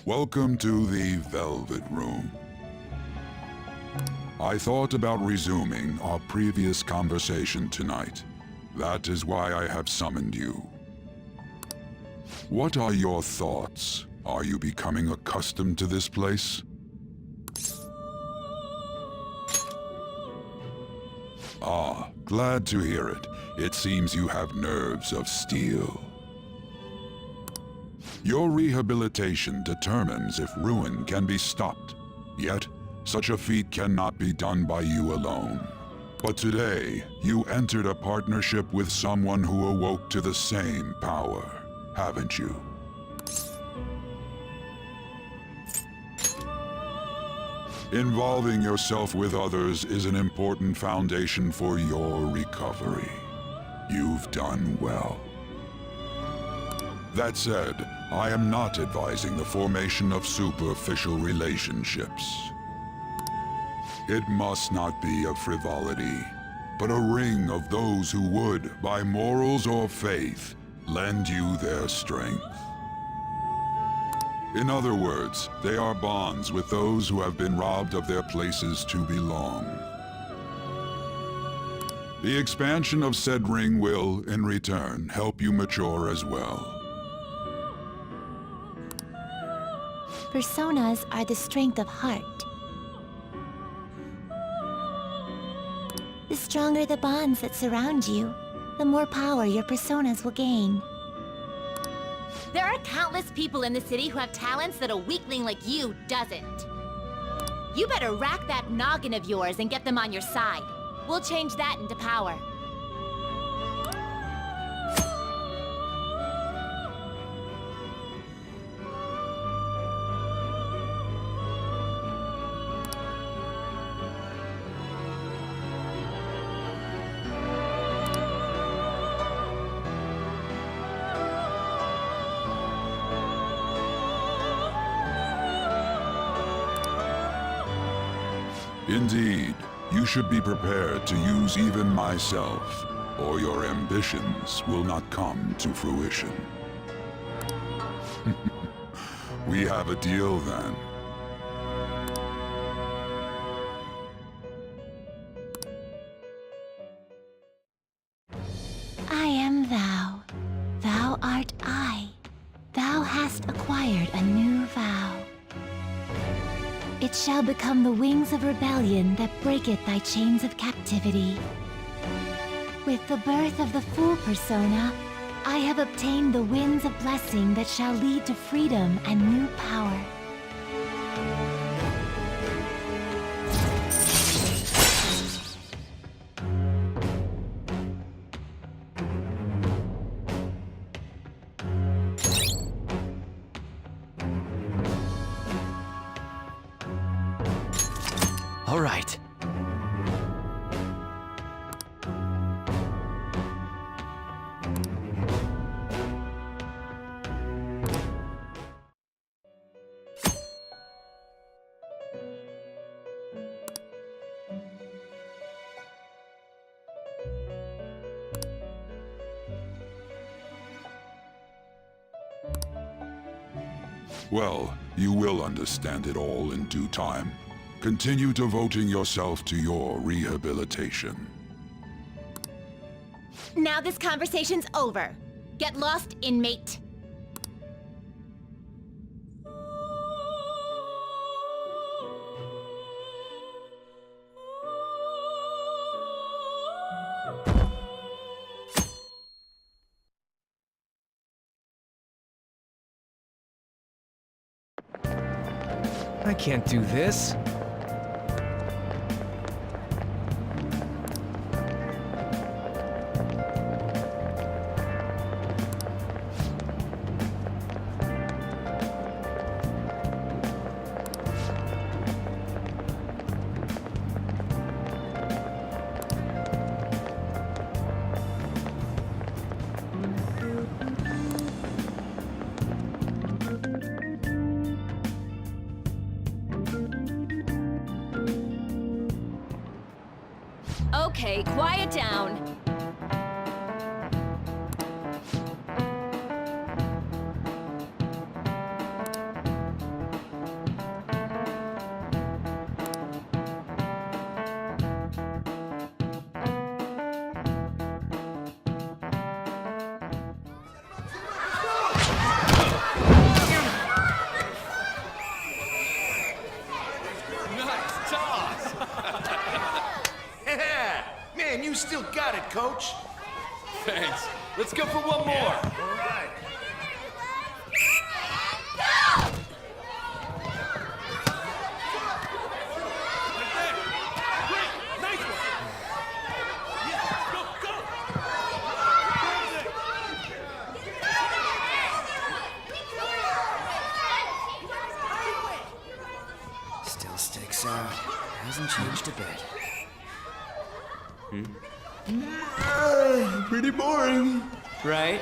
Welcome to the Velvet Room. I thought about resuming our previous conversation tonight. That is why I have summoned you. What are your thoughts? Are you becoming accustomed to this place? Ah, glad to hear it. It seems you have nerves of steel. Your rehabilitation determines if ruin can be stopped. Yet, such a feat cannot be done by you alone. But today, you entered a partnership with someone who awoke to the same power, haven't you? Involving yourself with others is an important foundation for your recovery. You've done well. That said, I am not advising the formation of superficial relationships. It must not be a frivolity, but a ring of those who would, by morals or faith, lend you their strength. In other words, they are bonds with those who have been robbed of their places to belong. The expansion of said ring will, in return, help you mature as well. Personas are the strength of heart. The stronger the bonds that surround you, the more power your personas will gain. There are countless people in the city who have talents that a weakling like you doesn't. You better rack that noggin of yours and get them on your side. We'll change that into power. Indeed, you should be prepared to use even myself, or your ambitions will not come to fruition. We have a deal then. I am thou. Thou art I. Thou hast acquired a new vow. It shall become the wings of rebellion that breaketh thy chains of captivity. With the birth of the Fool persona, I have obtained the winds of blessing that shall lead to freedom and new power. All right. Well, you will understand it all in due time. Continue devoting yourself to your rehabilitation. Now this conversation's over. Get lost, inmate. I can't do this. Okay, quiet down. You still got it, Coach. Thanks. Let's go for one more. All right. Still sticks out. Hasn't changed a bit. Pretty boring. Right?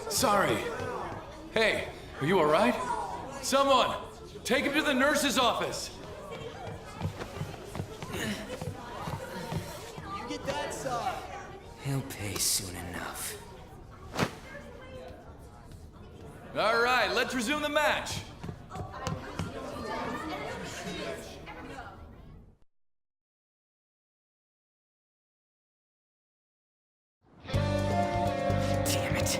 Sorry. Hey, are you alright? Someone, take him to the nurse's office. He'll pay soon enough. Alright, let's resume the match. Damn it.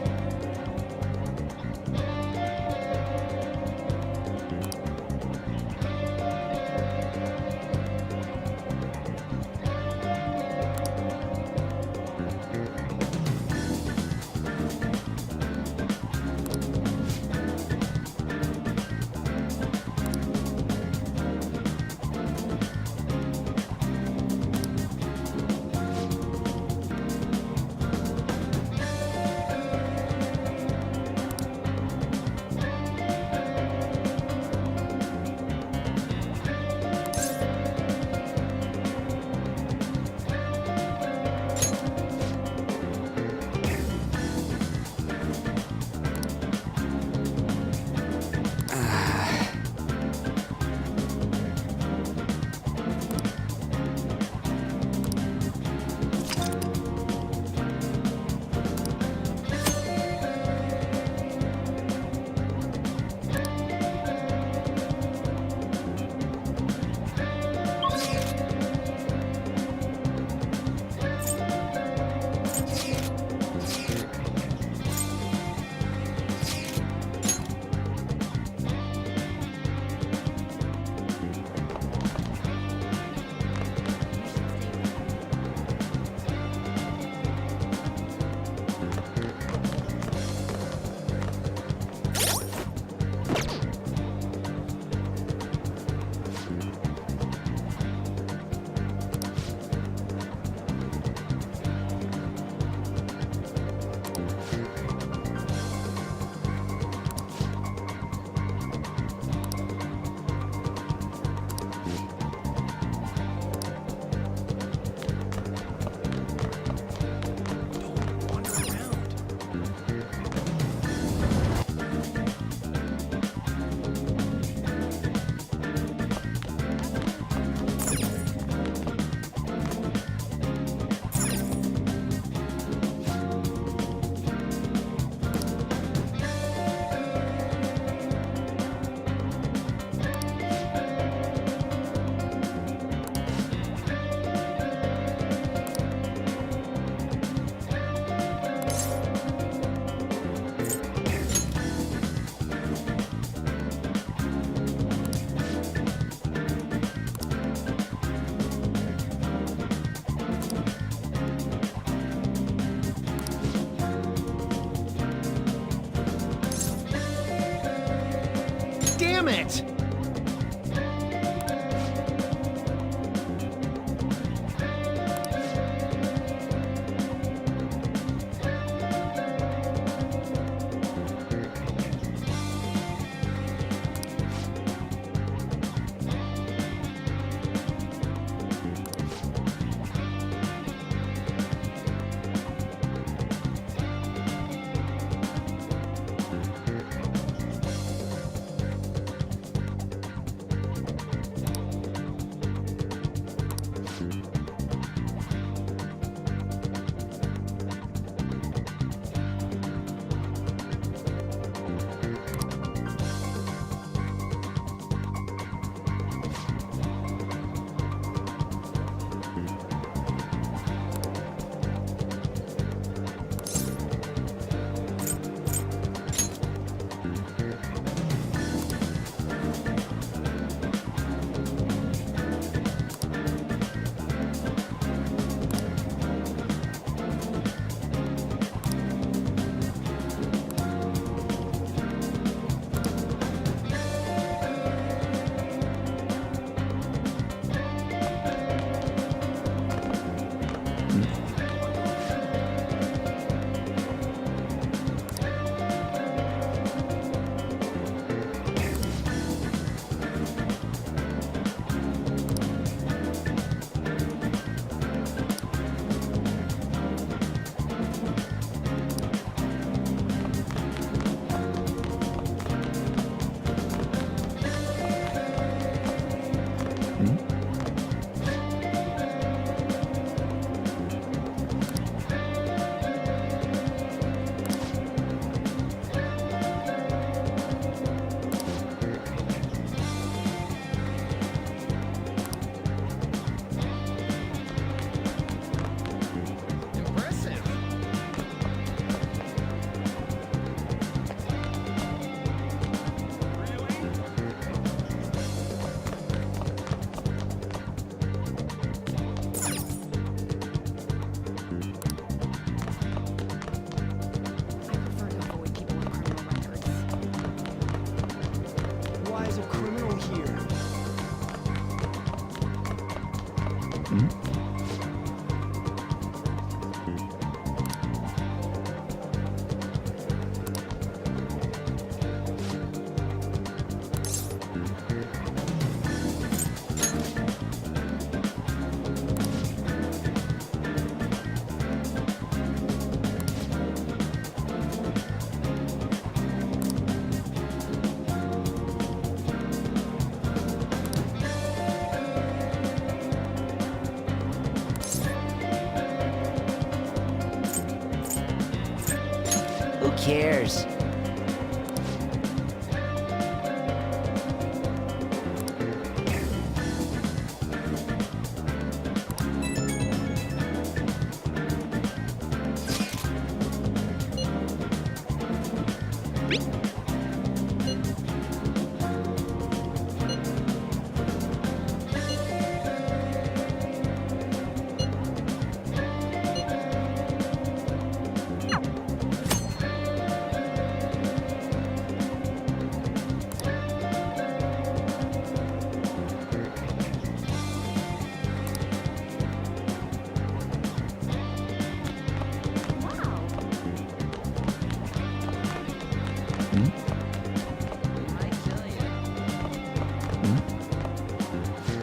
Who cares?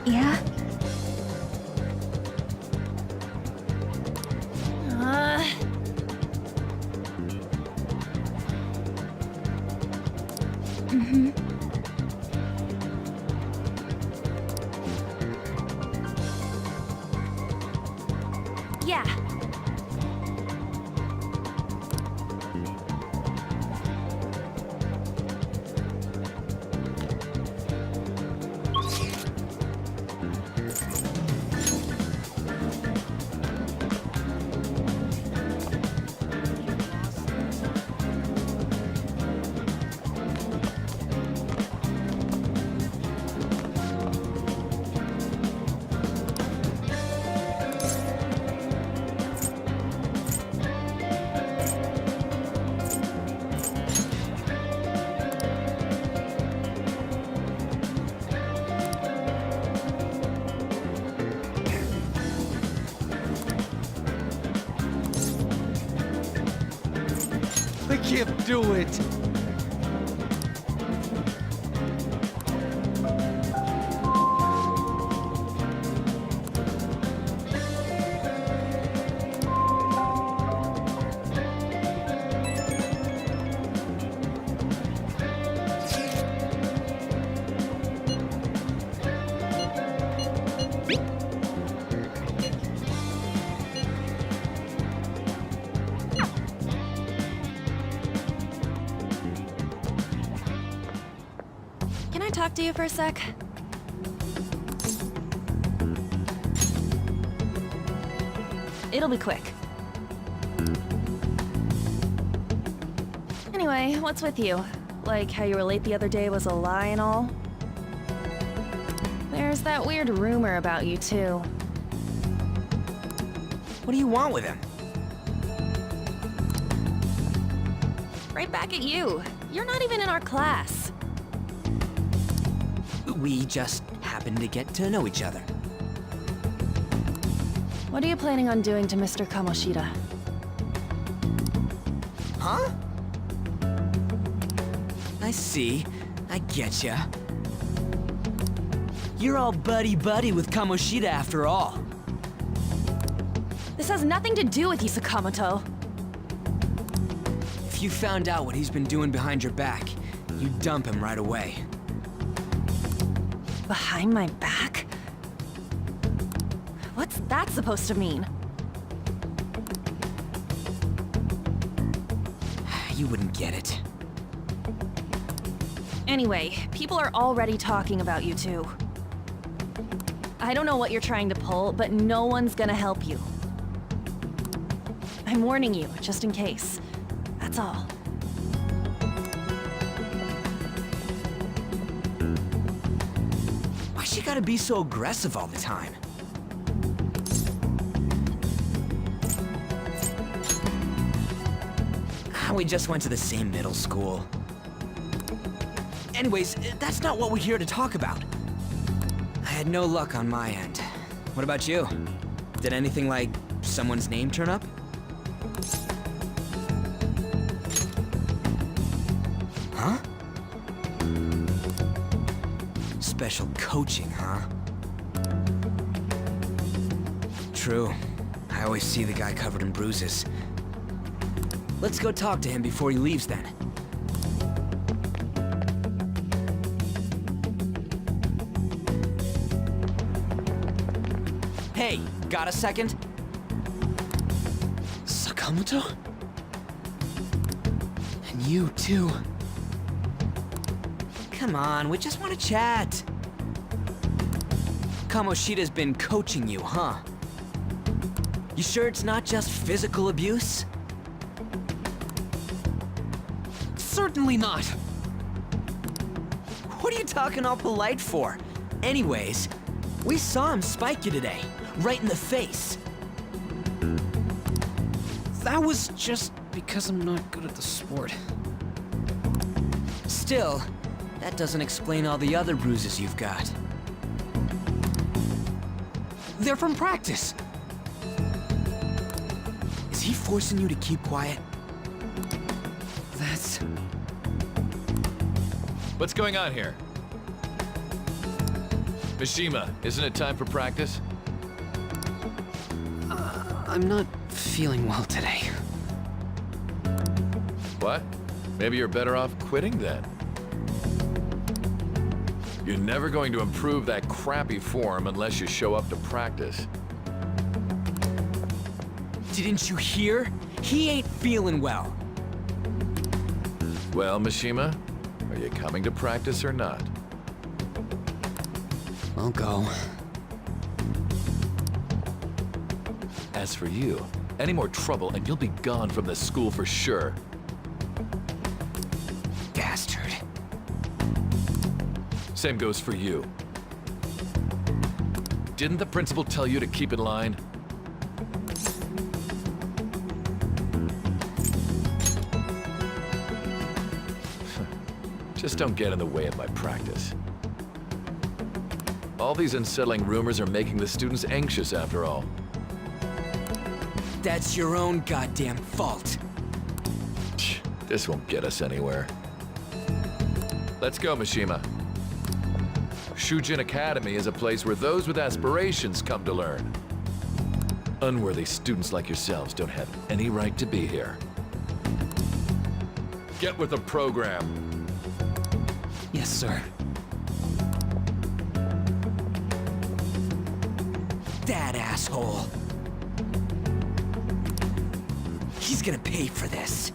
Yeah? Yeah. I can't do it! Can I talk to you for a sec? It'll be quick. Anyway, what's with you? Like how you were late the other day was a lie and all? There's that weird rumor about you too. What do you want with him? Right back at you. You're not even in our class. We just happen to get to know each other. What are you planning on doing to Mr. Kimoshida? Huh? I see. I getcha. You're all buddy-buddy with Kimoshida after all. This has nothing to do with you, Sakamoto. If you found out what he's been doing behind your back, you'd dump him right away. Behind my back? What's that supposed to mean? You wouldn't get it. Anyway, people are already talking about you two. I don't know what you're trying to pull, but no one's gonna help you. I'm warning you, just in case. That's all. Why she gotta be so aggressive all the time? We just went to the same middle school. Anyways, that's not what we're here to talk about. I had no luck on my end. What about you? Did anything like someone's name turn up? Huh? Special coaching, huh? True. I always see the guy covered in bruises. Let's go talk to him before he leaves then. Hey, got a second? Sakamoto? And you too. Come on, we just want to chat. Kimoshida's been coaching you, huh? You sure it's not just physical abuse? Certainly not. What are you talking all polite for? Anyways, we saw him spike you today, right in the face. That was just because I'm not good at the sport. Still, that doesn't explain all the other bruises you've got. They're from practice. Is he forcing you to keep quiet? That's... What's going on here? Mishima, isn't it time for practice? I'm not feeling well today. What? Maybe you're better off quitting then. You're never going to improve that crappy form unless you show up to practice. Didn't you hear? He ain't feeling well. Well, Mishima, are you coming to practice or not? I'll go. As for you, any more trouble and you'll be gone from this school for sure. Bastard. Same goes for you. Didn't the principal tell you to keep in line? Just don't get in the way of my practice. All these unsettling rumors are making the students anxious after all. That's your own goddamn fault. This won't get us anywhere. Let's go, Mishima. Shujin Academy is a place where those with aspirations come to learn. Unworthy students like yourselves don't have any right to be here. Get with the program. Yes, sir. That asshole. He's gonna pay for this.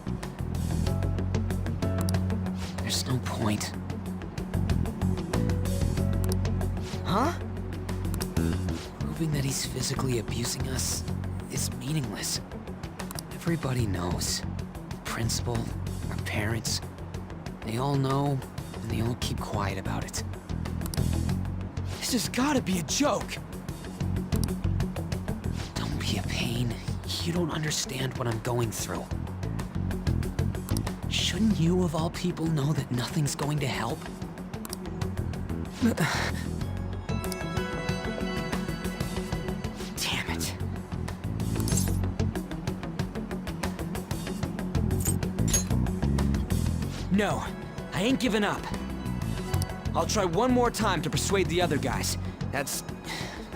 There's no point. Huh? Proving that he's physically abusing us is meaningless. Everybody knows. The principal, our parents, they all know, and they all keep quiet about it. This has gotta be a joke. Don't be a pain. You don't understand what I'm going through. Shouldn't you, of all people, know that nothing's going to help? Damn it. No, I ain't giving up. I'll try one more time to persuade the other guys. That's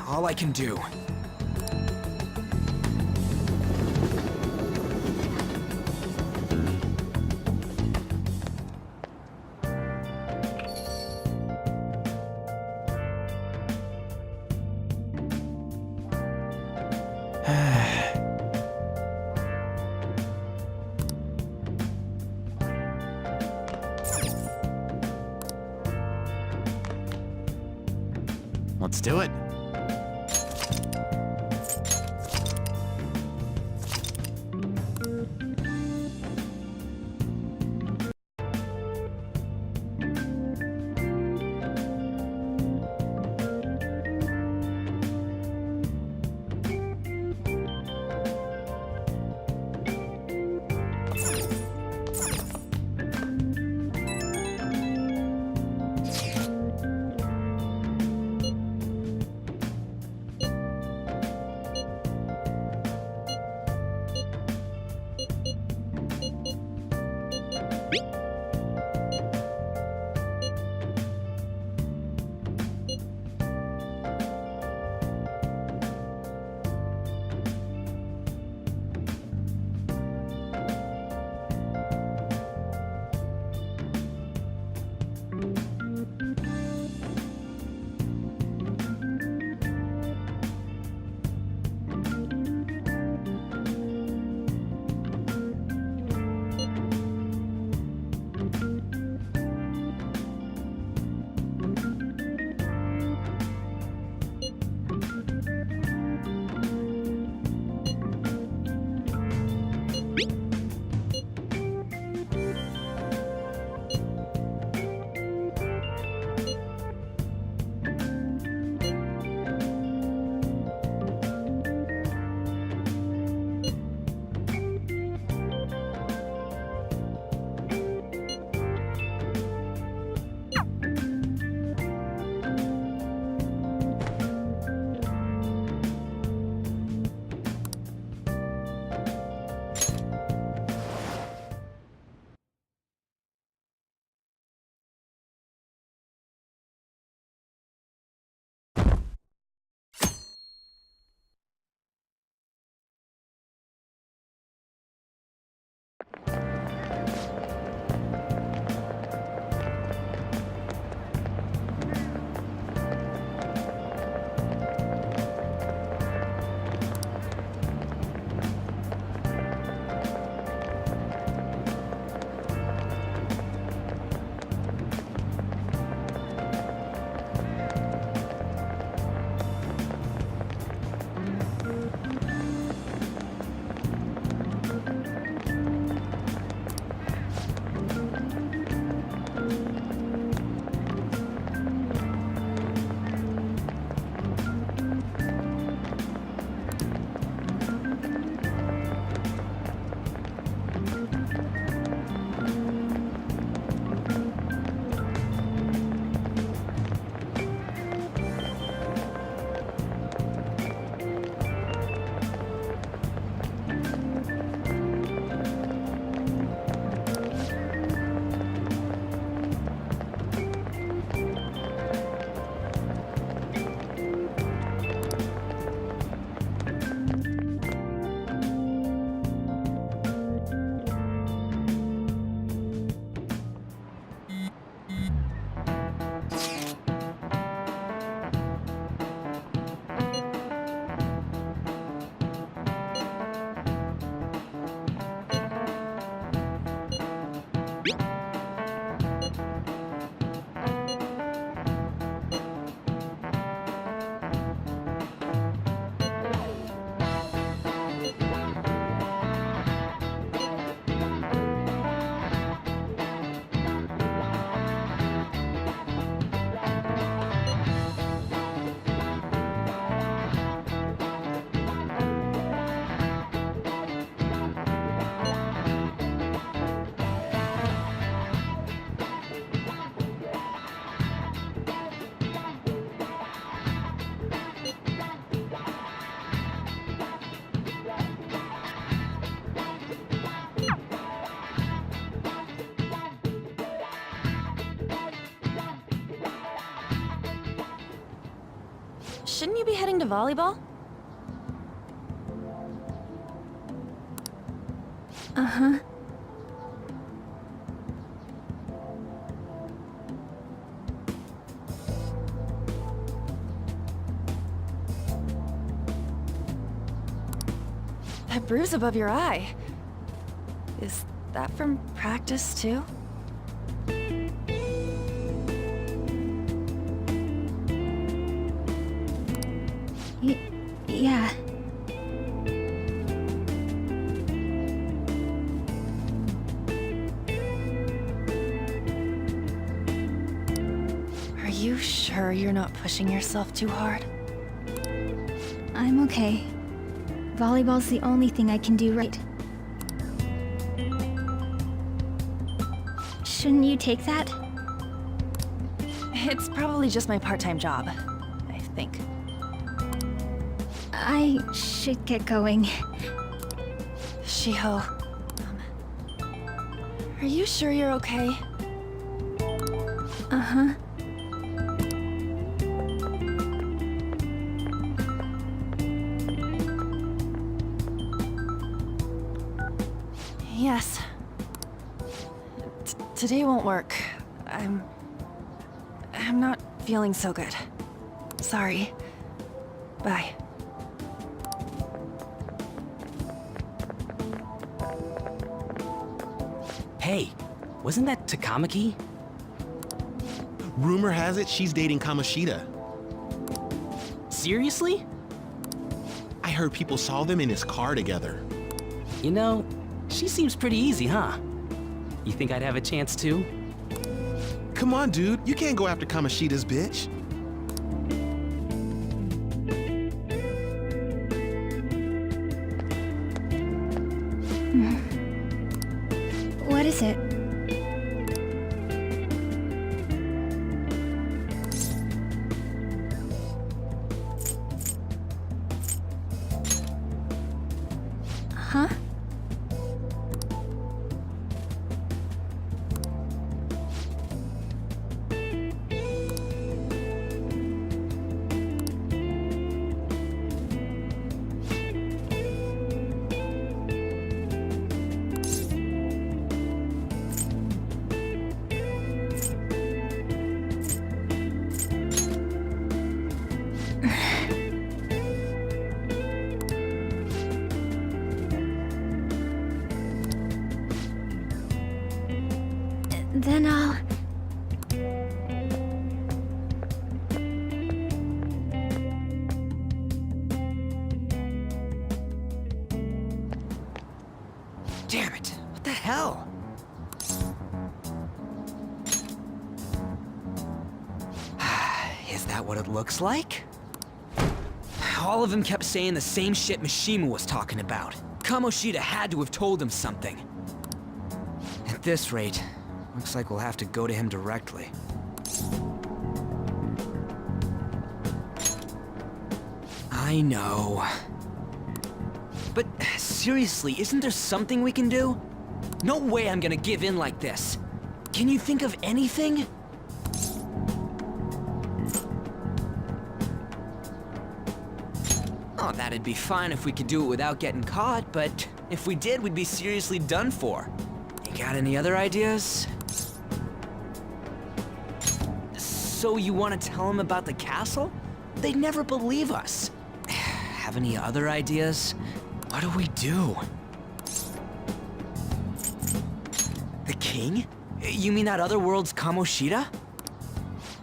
all I can do. Let's do it. shouldn't you be heading to volleyball? Uh-huh. That bruise above your eye. Is that from practice, too? Yeah. Are you sure you're not pushing yourself too hard? I'm okay. Volleyball's the only thing I can do right. Shouldn't you take that? It's probably just my part-time job, I think. I should get going. Shiho. Are you sure you're okay? Uh-huh. Yes. Today won't work. I'm not feeling so good. Sorry. Bye. Hey, wasn't that Takamaki? Rumor has it she's dating Kimoshida. Seriously? I heard people saw them in his car together. You know, she seems pretty easy, huh? You think I'd have a chance too? Come on, dude. You can't go after Kimoshida's bitch. What is it? Huh? Then I'll... Damn it! What the hell? Is that what it looks like? All of them kept saying the same shit Mishima was talking about. Kimoshida had to have told him something. At this rate, looks like we'll have to go to him directly. I know. But seriously, isn't there something we can do? No way I'm gonna give in like this. Can you think of anything? Oh, that'd be fine if we could do it without getting caught, but if we did, we'd be seriously done for. You got any other ideas? So you want to tell them about the castle? They'd never believe us. Have any other ideas? What do we do? The king? You mean that other world's Kimoshida?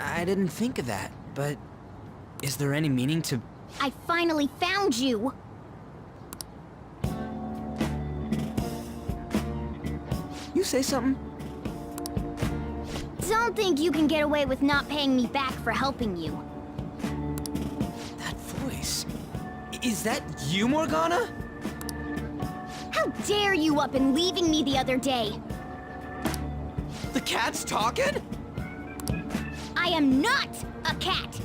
I didn't think of that, but is there any meaning to... I finally found you! You say something? Don't think you can get away with not paying me back for helping you. That voice... Is that you, Morgana? How dare you up and leaving me the other day? The cat's talking? I am not a cat!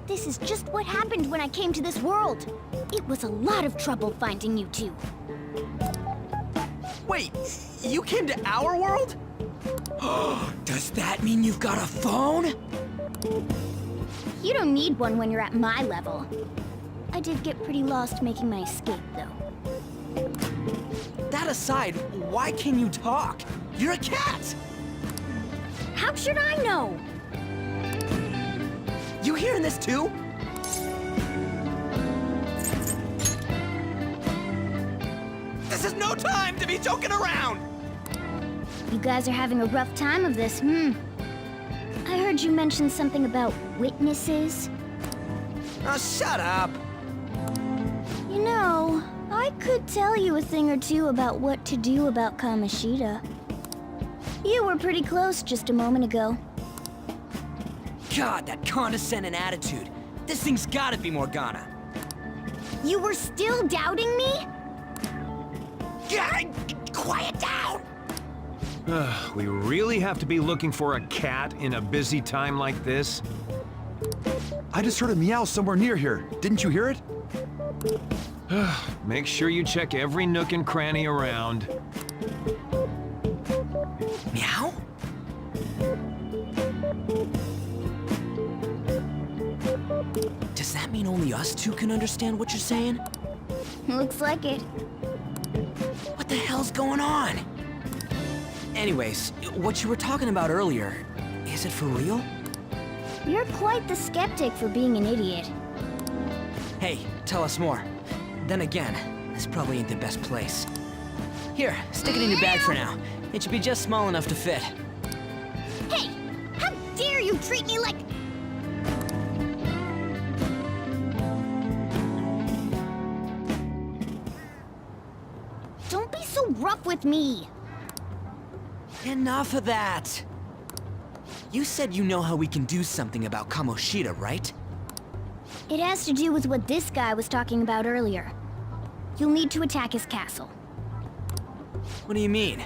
This is just what happened when I came to this world. It was a lot of trouble finding you two. Wait, you came to our world? Does that mean you've got a phone? You don't need one when you're at my level. I did get pretty lost making my escape, though. That aside, why can you talk? You're a cat! How should I know? You hearing this too? This is no time to be joking around! You guys are having a rough time of this, I heard you mention something about witnesses. Oh, shut up! You know, I could tell you a thing or two about what to do about Kimoshida. You were pretty close just a moment ago. God, that condescending attitude. This thing's gotta be Morgana. You were still doubting me? God, quiet down! We really have to be looking for a cat in a busy time like this? I just heard a meow somewhere near here. Didn't you hear it? Make sure you check every nook and cranny around. Meow? Does that mean only us two can understand what you're saying? Looks like it. What the hell's going on? Anyways, what you were talking about earlier, is it for real? You're quite the skeptic for being an idiot. Hey, tell us more. Then again, this probably ain't the best place. Here, stick it in your bag for now. It should be just small enough to fit. Hey! How dare you treat me like... Don't be so rough with me! Enough of that! You said you know how we can do something about Kimoshida, right? It has to do with what this guy was talking about earlier. You'll need to attack his castle. What do you mean?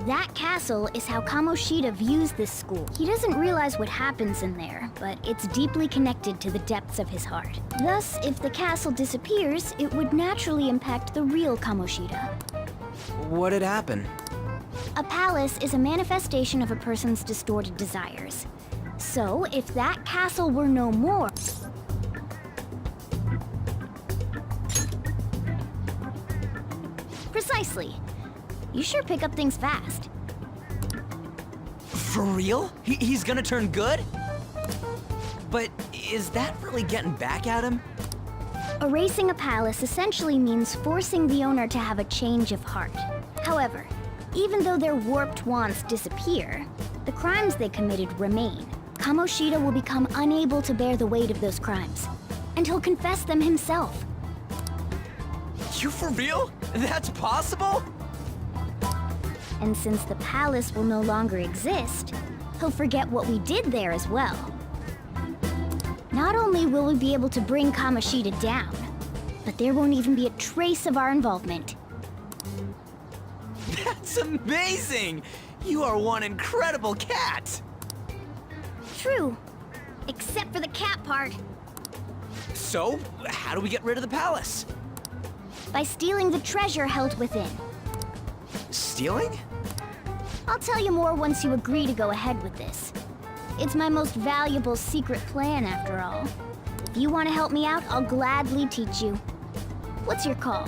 That castle is how Kimoshida views this school. He doesn't realize what happens in there, but it's deeply connected to the depths of his heart. Thus, if the castle disappears, it would naturally impact the real Kimoshida. What'd happen? A palace is a manifestation of a person's distorted desires. So, if that castle were no more... Precisely. You sure pick up things fast. For real? He's gonna turn good? But is that really getting back at him? Erasing a palace essentially means forcing the owner to have a change of heart. However, even though their warped wants disappear, the crimes they committed remain. Kimoshida will become unable to bear the weight of those crimes, and he'll confess them himself. You for real? That's possible? And since the palace will no longer exist, he'll forget what we did there as well. Not only will we be able to bring Kimoshida down, but there won't even be a trace of our involvement. That's amazing! You are one incredible cat! True. Except for the cat part. So, how do we get rid of the palace? By stealing the treasure held within. Stealing? I'll tell you more once you agree to go ahead with this. It's my most valuable secret plan, after all. If you want to help me out, I'll gladly teach you. What's your call?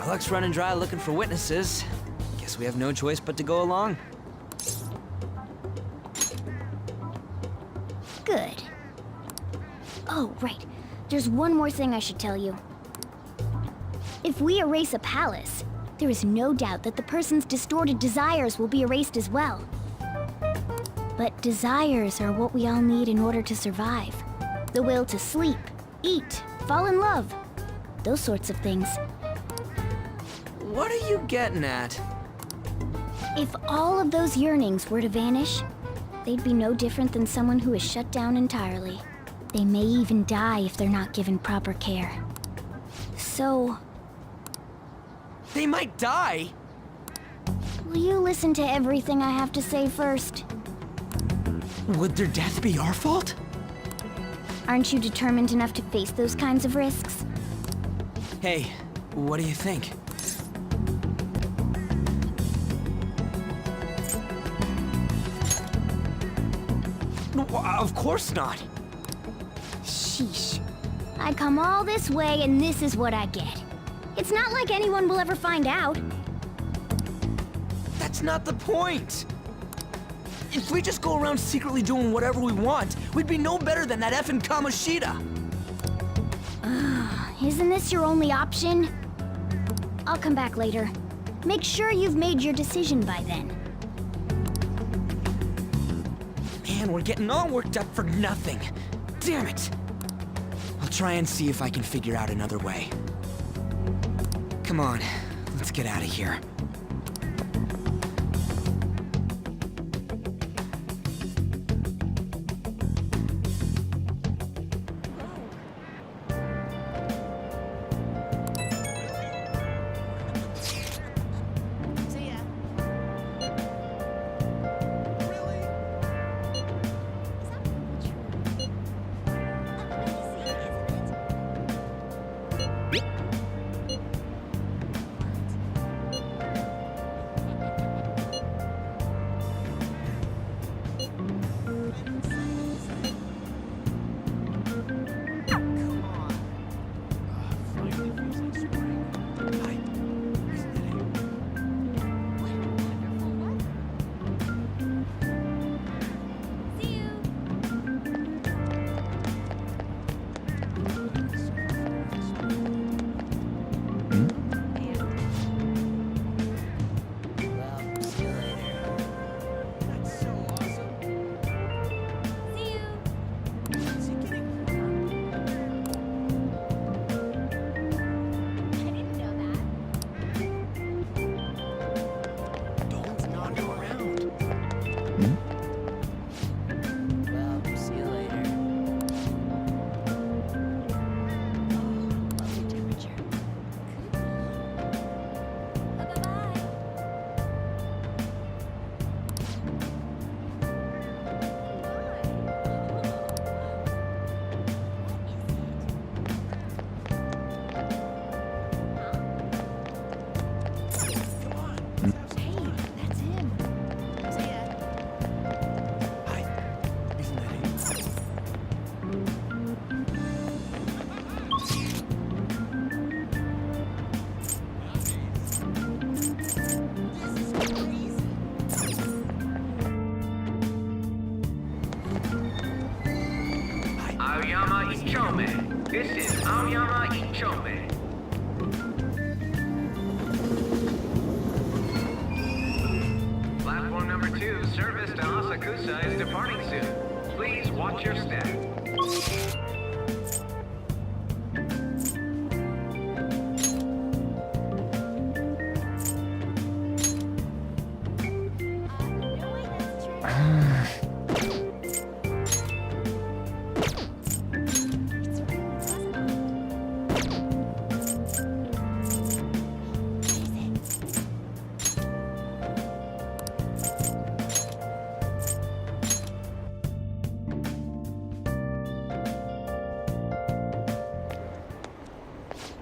Our luck's running dry looking for witnesses. Guess we have no choice but to go along. Good. Oh, right. There's one more thing I should tell you. If we erase a palace, there is no doubt that the person's distorted desires will be erased as well. But desires are what we all need in order to survive. The will to sleep, eat, fall in love. Those sorts of things. What are you getting at? If all of those yearnings were to vanish, they'd be no different than someone who is shut down entirely. They may even die if they're not given proper care. So... They might die? will you listen to everything I have to say first? Would their death be our fault? Aren't you determined enough to face those kinds of risks? Hey, what do you think? Well, of course not. Sheesh. I come all this way and this is what I get. It's not like anyone will ever find out. That's not the point. If we just go around secretly doing whatever we want, we'd be no better than that effing Kimoshida. Isn't this your only option? I'll come back later. Make sure you've made your decision by then. Man, we're getting all worked up for nothing. Damn it. I'll try and see if I can figure out another way. Come on, let's get out of here. This is Aoyama Ichome. Platform number 2, service to Asakusa is departing soon. Please watch your step.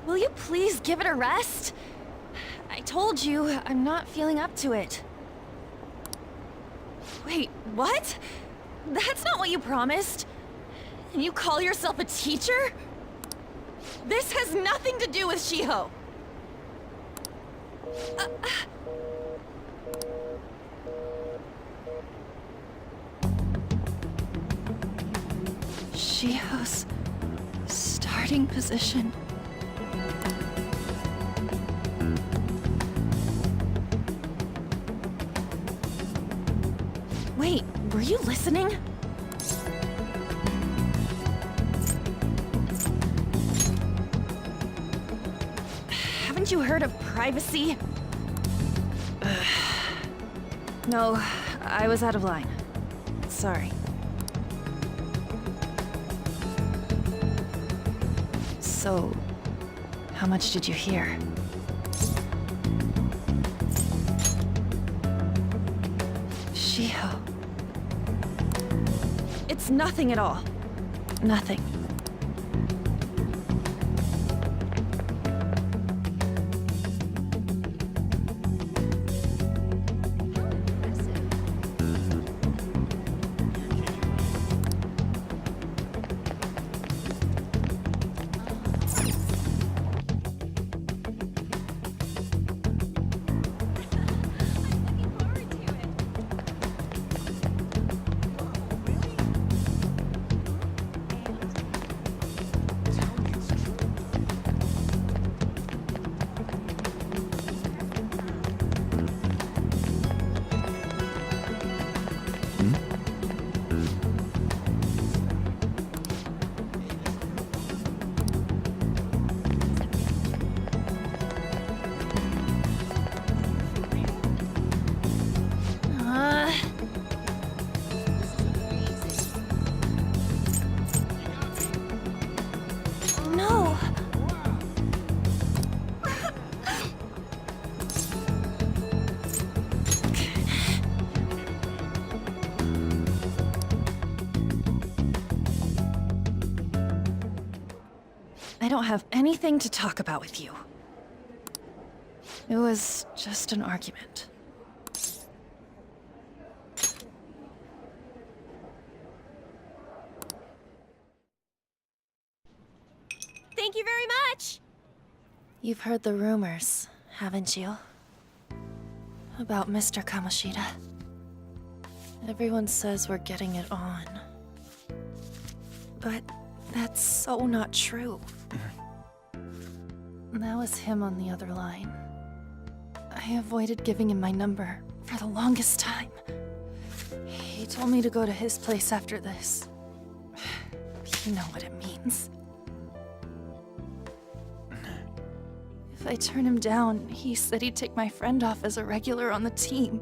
Will you please give it a rest? I told you, I'm not feeling up to it. Wait, what? That's not what you promised. And you call yourself a teacher? This has nothing to do with Shiho. Shiho's starting position. Wait, were you listening? Haven't you heard of privacy? No, I was out of line. Sorry. So, how much did you hear? Shiho. It's nothing at all. Nothing. I don't have anything to talk about with you. It was just an argument. Thank you very much! You've heard the rumors, haven't you? About Mr. Kimoshida. Everyone says we're getting it on. But that's so not true. That was him on the other line. I avoided giving him my number for the longest time. He told me to go to his place after this. You know what it means. If I turn him down, he said he'd take my friend off as a regular on the team.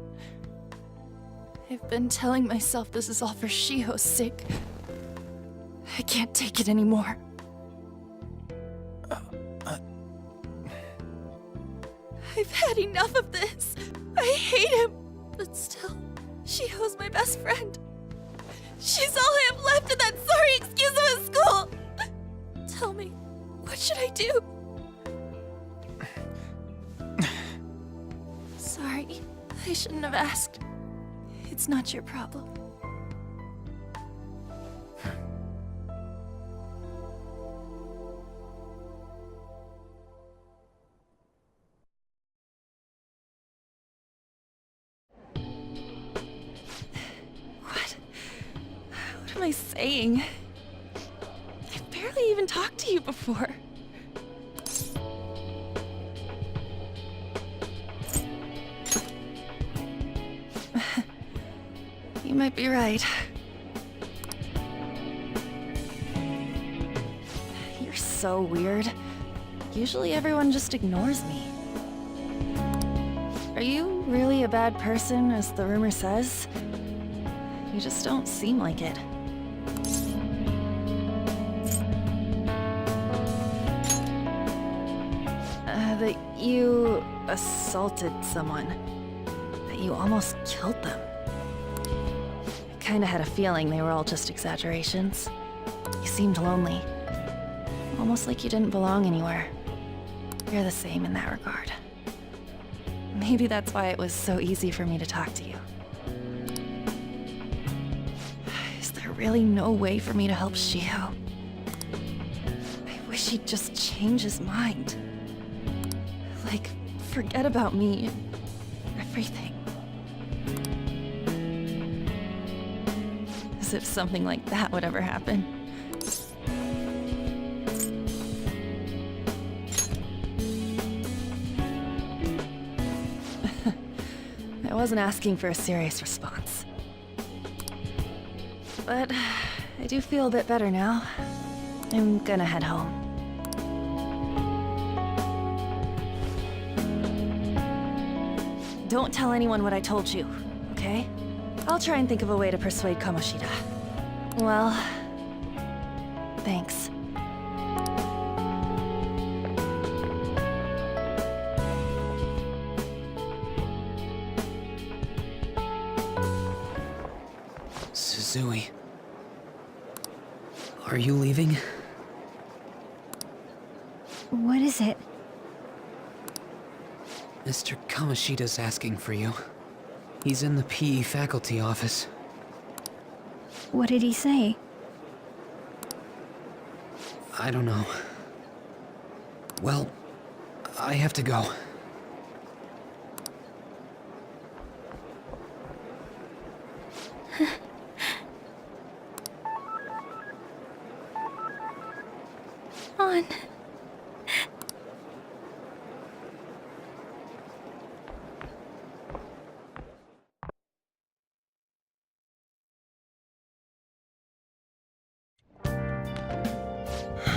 I've been telling myself this is all for Shiho's sake. I can't take it anymore. I've had enough of this. I hate him. But still, Shiho's my best friend. She's all I have left in that sorry excuse of a school. Tell me, what should I do? Sorry, I shouldn't have asked. It's not your problem. What am I saying? I've barely even talked to you before. You might be right. You're so weird. Usually everyone just ignores me. Are you really a bad person, as the rumor says? You just don't seem like it. That you assaulted someone. That you almost killed them. I kinda had a feeling they were all just exaggerations. You seemed lonely. Almost like you didn't belong anywhere. You're the same in that regard. Maybe that's why it was so easy for me to talk to you. Is there really no way for me to help Shiho? I wish he'd just change his mind. Like, forget about me and everything. As if something like that would ever happen. I wasn't asking for a serious response. But I do feel a bit better now. I'm gonna head home. Don't tell anyone what I told you, okay? I'll try and think of a way to persuade Kimoshida. Well, thanks. Suzui. Are you leaving? What is it? Mr. Kamoshida's asking for you. He's in the PE faculty office. What did he say? I don't know. Well, I have to go. On.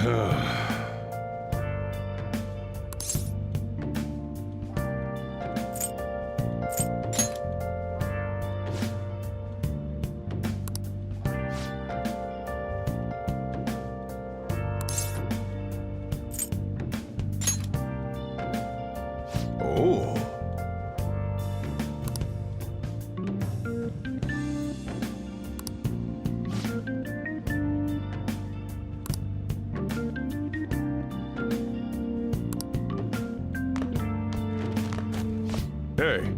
Oh. Hey.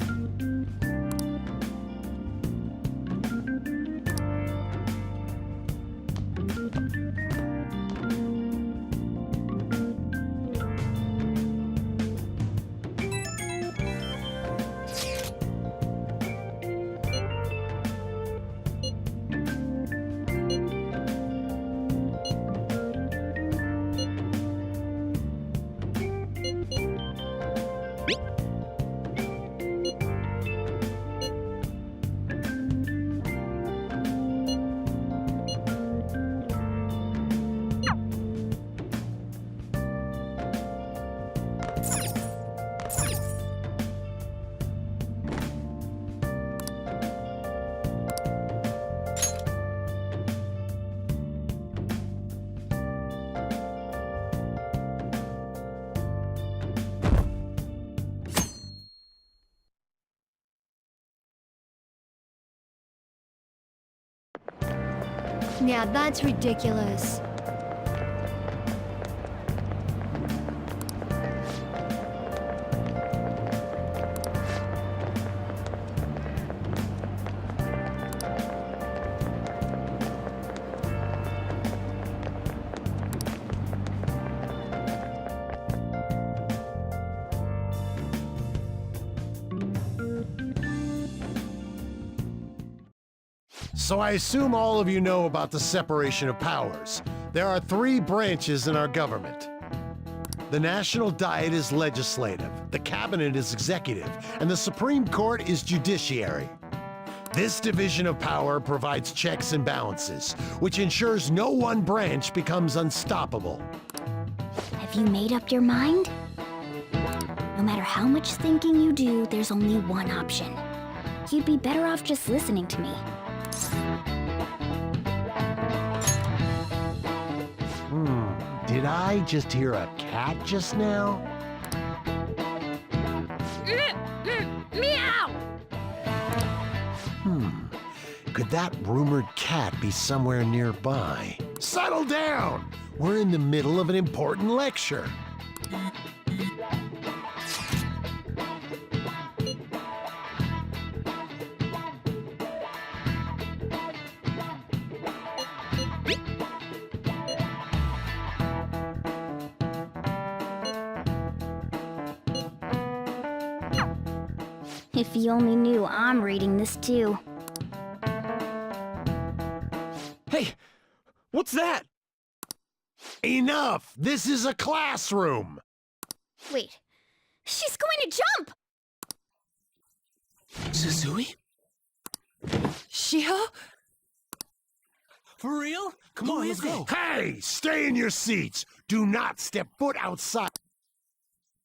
Yeah, that's ridiculous. So I assume all of you know about the separation of powers. There are 3 branches in our government. The National Diet is legislative, the Cabinet is executive, and the Supreme Court is judiciary. This division of power provides checks and balances, which ensures no one branch becomes unstoppable. Have you made up your mind? No matter how much thinking you do, there's only one option. You'd be better off just listening to me. Did I just hear a cat just now? Meow! Could that rumored cat be somewhere nearby? Settle down! We're in the middle of an important lecture. If you only knew I'm reading this too. Hey, what's that? Enough! This is a classroom! Wait, she's going to jump! Suzui? Shiho? For real? Come on, let's go. Hey! Stay in your seats! Do not step foot outside!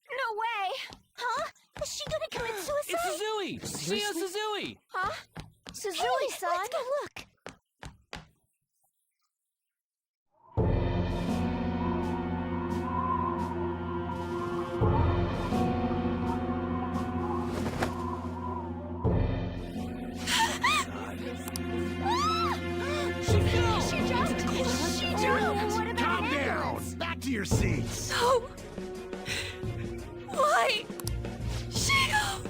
No way! Huh? Is she gonna commit suicide? It's Suzui! Shio Suzui! Huh? Suzui-san? Let's go look. She jumped! Calm down! Back to your seats! No! Why? Shio!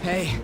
Hey.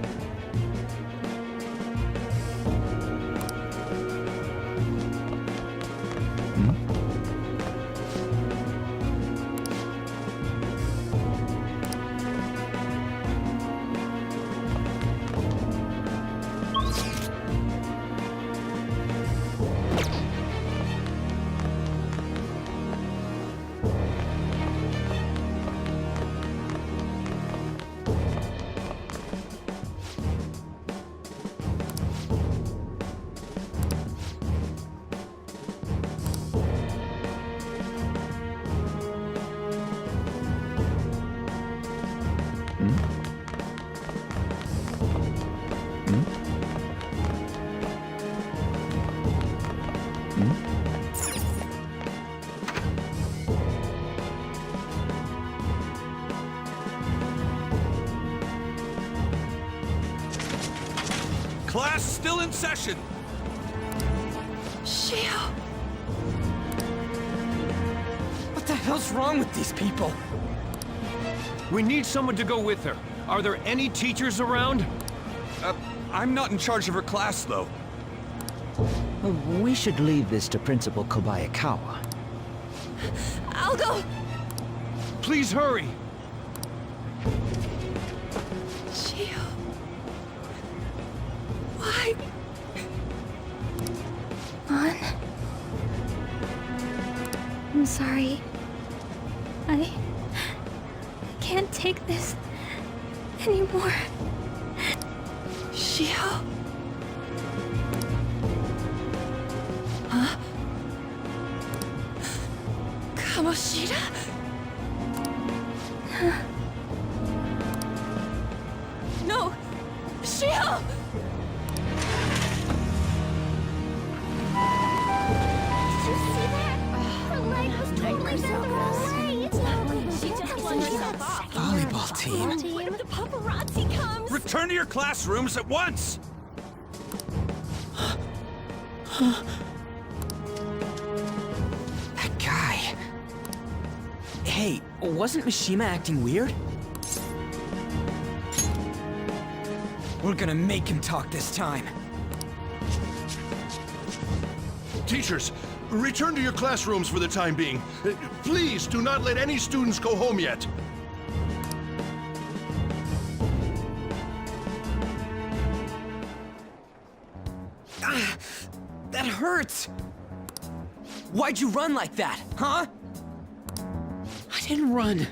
Class still in session. Shio! hell's wrong with these people? We need someone to go with her. Are there any teachers around? I'm not in charge of her class, though. We should leave this to Principal Kobayakawa. I'll go! Please hurry! Shio... Why? On? I'm sorry. I can't take this anymore. Shio? Huh? Kimoshida? No! Shio! Did you see that? Her leg was totally bent the wrong way. She just flung herself off. Volleyball team. What if the paparazzi comes? Return to your classrooms at once! That guy. Hey, wasn't Mishima acting weird? We're gonna make him talk this time. Teachers, return to your classrooms for the time being. Please do not let any students go home yet. That hurts! Why'd you run like that, huh? I didn't run.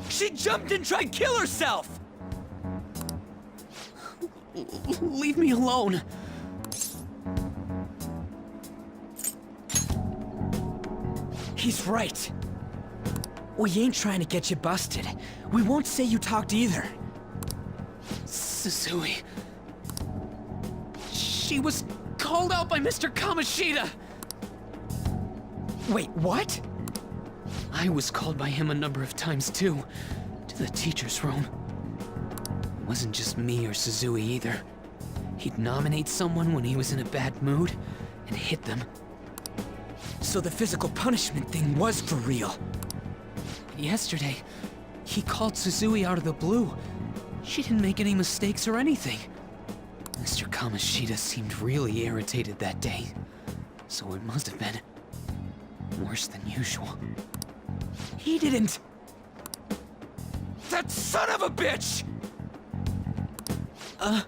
She jumped and tried to kill herself! Leave me alone. He's right. We ain't trying to get you busted. We won't say you talked either. Suzui. She was called out by Mr. Kimoshida. Wait, what? I was called by him a number of times too, to the teacher's room. It wasn't just me or Suzui either. He'd nominate someone when he was in a bad mood and hit them. So the physical punishment thing was for real. Yesterday, he called Suzui out of the blue. She didn't make any mistakes or anything. Mr. Kimoshida seemed really irritated that day, so it must have been worse than usual. He didn't... That son of a bitch! Huh?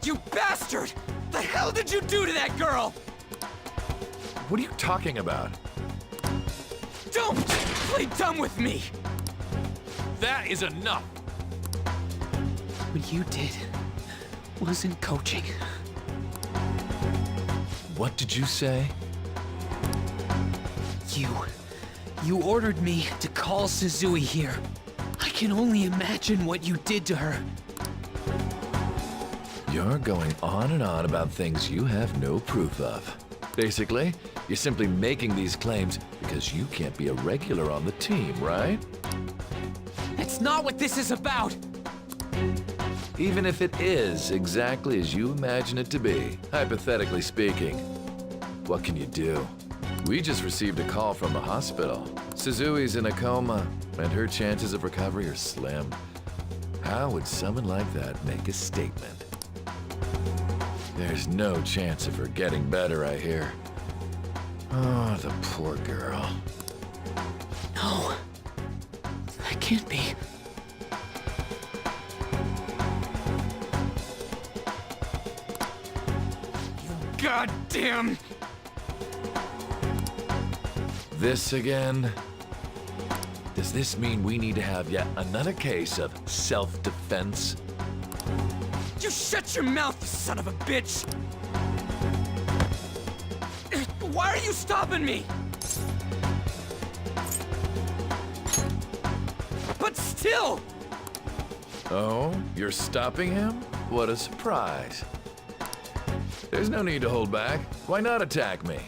You bastard! The hell did you do to that girl? What are you talking about? Don't play dumb with me! That is enough! What you did wasn't coaching. What did you say? You ordered me to call Suzui here. I can only imagine what you did to her. You're going on and on about things you have no proof of. Basically, you're simply making these claims because you can't be a regular on the team, right? That's not what this is about! Even if it is exactly as you imagine it to be, hypothetically speaking, what can you do? We just received a call from the hospital. Suzui's in a coma, and her chances of recovery are slim. How would someone like that make a statement? There's no chance of her getting better, I hear. Oh, the poor girl. No. That can't be. You goddamn... This again? Does this mean we need to have yet another case of self-defense? You shut your mouth, you son of a bitch! Why are you stopping me? But still! Oh, you're stopping him? What a surprise. There's no need to hold back. Why not attack me?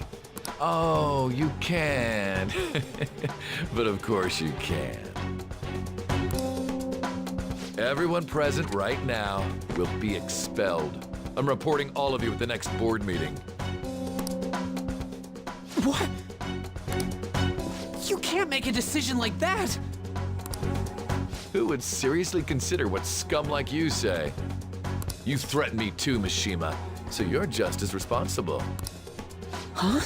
Oh, you can. But of course you can. Everyone present right now will be expelled. I'm reporting all of you at the next board meeting. What? You can't make a decision like that! Who would seriously consider what scum like you say? You threatened me too, Mishima, so you're just as responsible. Huh?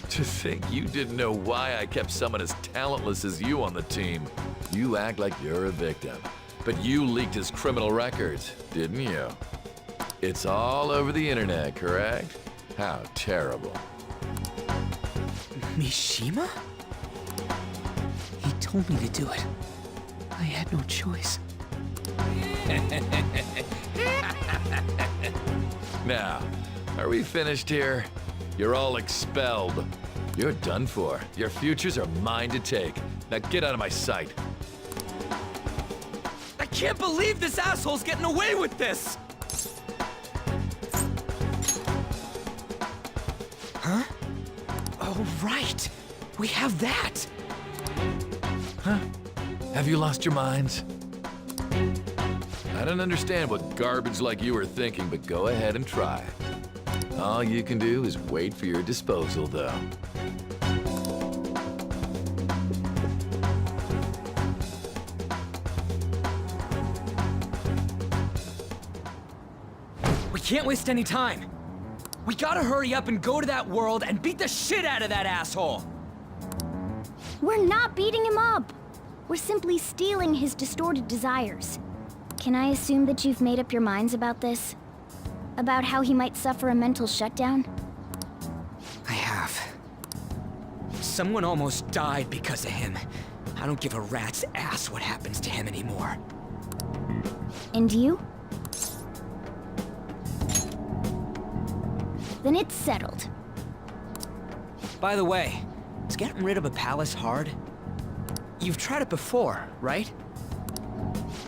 To think you didn't know why I kept someone as talentless as you on the team. You act like you're a victim, but you leaked his criminal records, didn't you? It's all over the internet, correct? How terrible. Mishima? He told me to do it. I had no choice. Now, are we finished here? You're all expelled. You're done for. Your futures are mine to take. Now get out of my sight. I can't believe this asshole's getting away with this! Huh? Oh, right. We have that. Huh? Have you lost your minds? I don't understand what garbage like you are thinking, but go ahead and try. All you can do is wait for your disposal, though. We can't waste any time. We gotta hurry up and go to that world and beat the shit out of that asshole! We're not beating him up. We're simply stealing his distorted desires. Can I assume that you've made up your minds about this? About how he might suffer a mental shutdown? I have. Someone almost died because of him. I don't give a rat's ass what happens to him anymore. And you? Then it's settled. By the way, is getting rid of a palace hard? You've tried it before, right?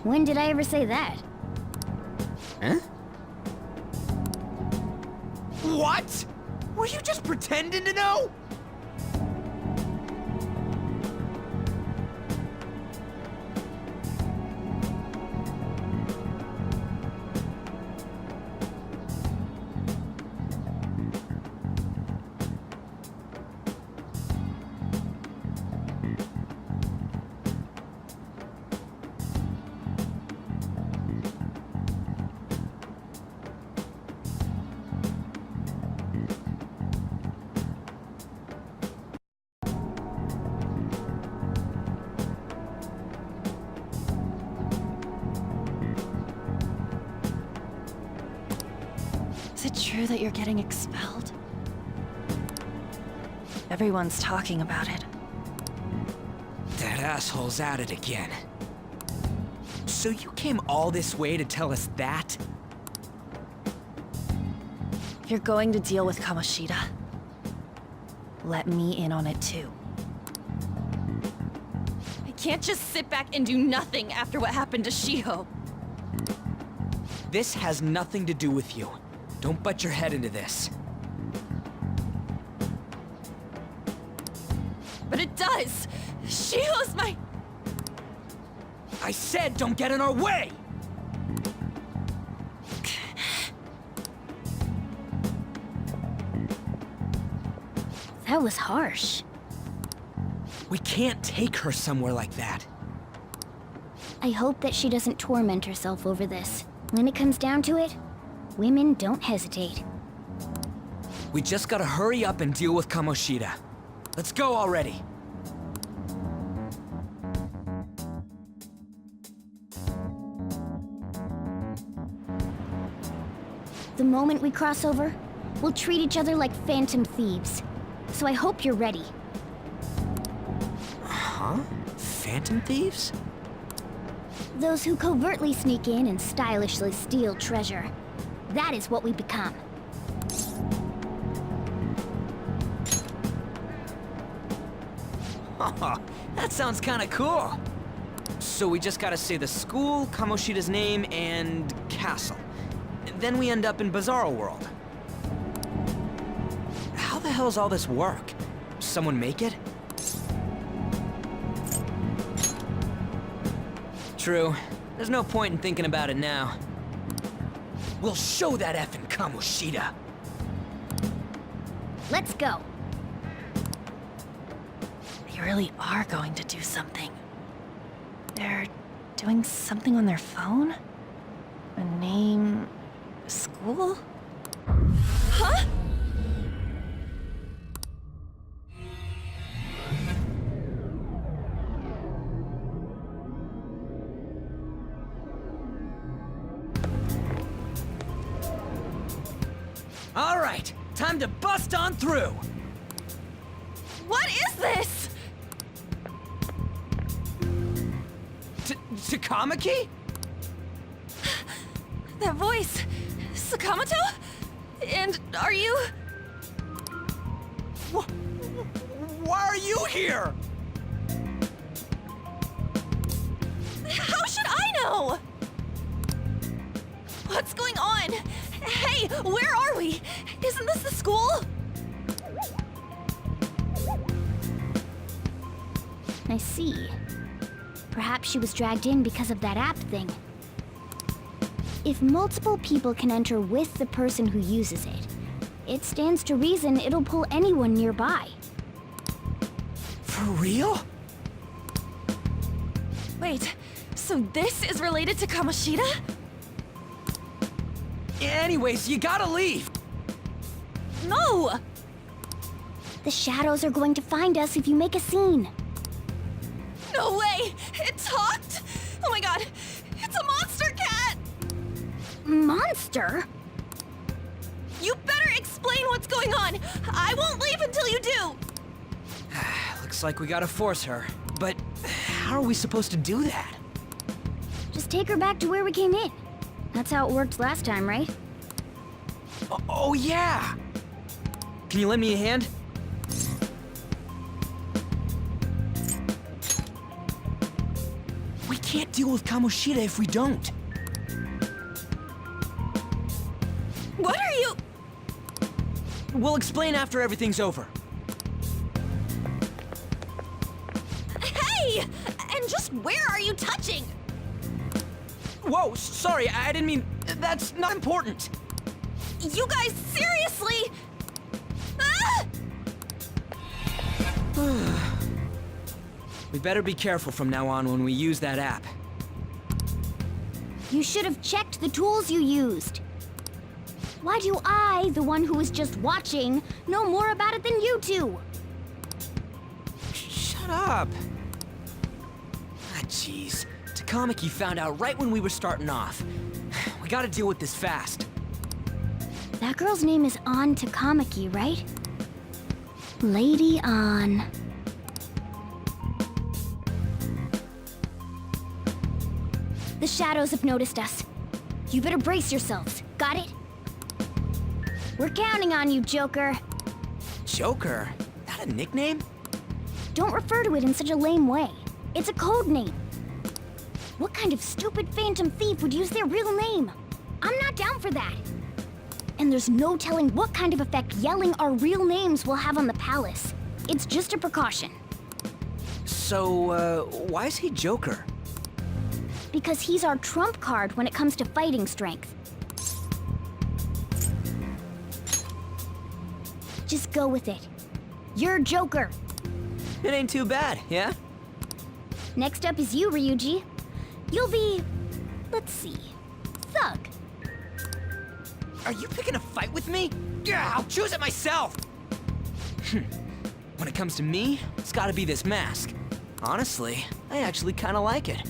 When did I ever say that? Huh? What? Were you just pretending to know? Is it true that you're getting expelled? Everyone's talking about it. That asshole's at it again. So you came all this way to tell us that? If you're going to deal with Kimoshida, let me in on it too. I can't just sit back and do nothing after what happened to Shiho. This has nothing to do with you. Don't butt your head into this. But it does! Shiho's my... I said don't get in our way! That was harsh. We can't take her somewhere like that. I hope that she doesn't torment herself over this. When it comes down to it, women don't hesitate. We just gotta hurry up and deal with Kimoshida. Let's go already. The moment we cross over, we'll treat each other like phantom thieves. So I hope you're ready. Huh? Phantom thieves? Those who covertly sneak in and stylishly steal treasure. That is what we become. That sounds kinda cool. So we just gotta say the school, Kimoshida's name, and castle. Then we end up in Bizarro World. How the hell's all this work? Someone make it? True. There's no point in thinking about it now. We'll show that effing Kimoshida. Let's go. They really are going to do something. They're doing something on their phone? A name... a school? Huh? All right, time to bust on through. What is this? Takamaki? That voice... Sakamoto? And are you... Why are you here? How should I know? What's going on? Hey, where are we? Isn't this the school? I see. Perhaps she was dragged in because of that app thing. If multiple people can enter with the person who uses it, it stands to reason it'll pull anyone nearby. For real? Wait, so this is related to Kimoshida? Anyways, you gotta leave. No! The shadows are going to find us if you make a scene. No way! It talked? Oh my god, it's a monster cat! Monster? You better explain what's going on! I won't leave until you do! Looks like we gotta force her. But how are we supposed to do that? Just take her back to where we came in. That's how it worked last time, right? Oh yeah! Can you lend me a hand? We can't deal with Kimoshida if we don't. What are you... We'll explain after everything's over. Hey! And just where are you touching? Whoa, sorry, I didn't mean... That's not important. You guys, seriously? Ah! We better be careful from now on when we use that app. You should have checked the tools you used. Why do I, the one who was just watching, know more about it than you two? Shut up. Ah, jeez. Takamaki found out right when we were starting off. We gotta deal with this fast. That girl's name is An Takamaki, right? Lady An. The shadows have noticed us. You better brace yourselves. Got it? We're counting on you, Joker. Joker? That a nickname? Don't refer to it in such a lame way. It's a code name. What kind of stupid phantom thief would use their real name? I'm not down for that. And there's no telling what kind of effect yelling our real names will have on the palace. It's just a precaution. So, why is he Joker? Because he's our trump card when it comes to fighting strength. Just go with it. You're Joker. It ain't too bad, yeah? Next up is you, Ryuji. You'll be... let's see... Thug. Are you picking a fight with me? Yeah, I'll choose it myself! When it comes to me, it's gotta be this mask. Honestly, I actually kinda like it.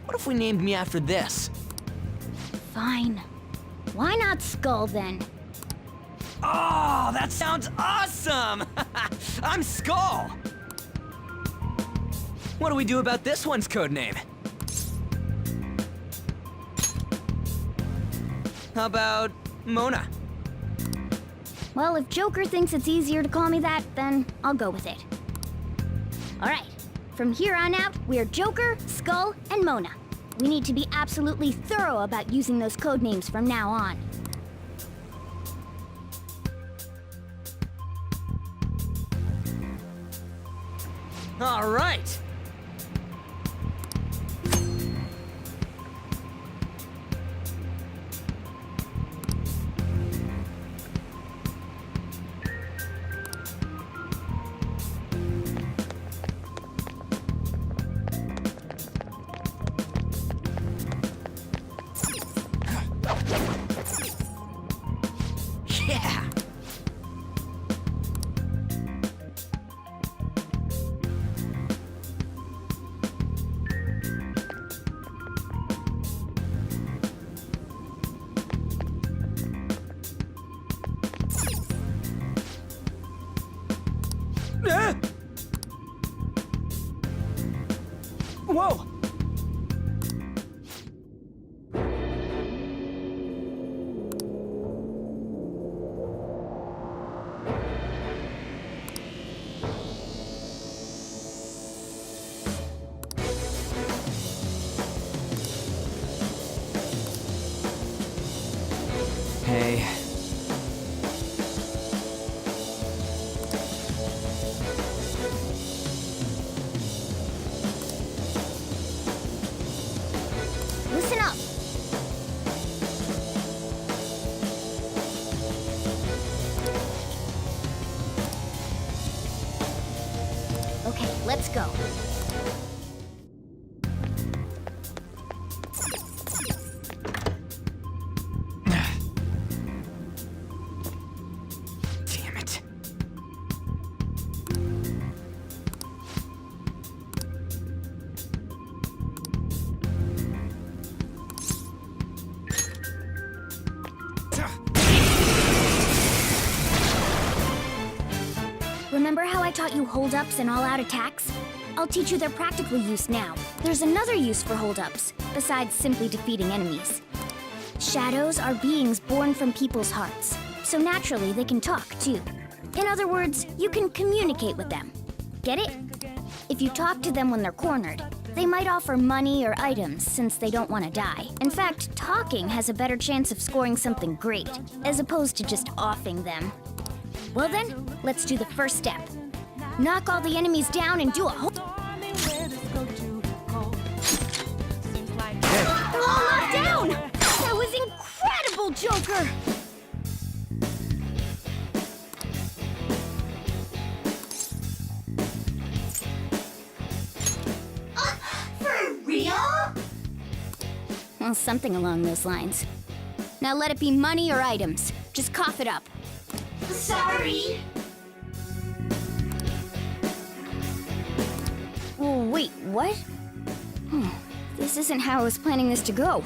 What if we named me after this? Fine. Why not Skull, then? Oh, that sounds awesome! I'm Skull! What do we do about this one's codename? How about Mona? Well, if Joker thinks it's easier to call me that, then I'll go with it. Alright, from here on out, we are Joker, Skull, and Mona. We need to be absolutely thorough about using those codenames from now on. All right! Yeah! Whoa! Hey. Listen up. Okay, let's go. Damn it. Remember how I taught you hold-ups and all-out attacks? I'll teach you their practical use now. There's another use for hold-ups, besides simply defeating enemies. Shadows are beings born from people's hearts, so naturally they can talk, too. In other words, you can communicate with them. Get it? If you talk to them when they're cornered, they might offer money or items since they don't want to die. In fact, talking has a better chance of scoring something great, as opposed to just offing them. Well then, let's do the first step. Knock all the enemies down and do a whole... All knocked down! That was incredible, Joker! For real? Well, something along those lines. Now let it be money or items. Just cough it up. Sorry. Oh, wait, what? This isn't how I was planning this to go.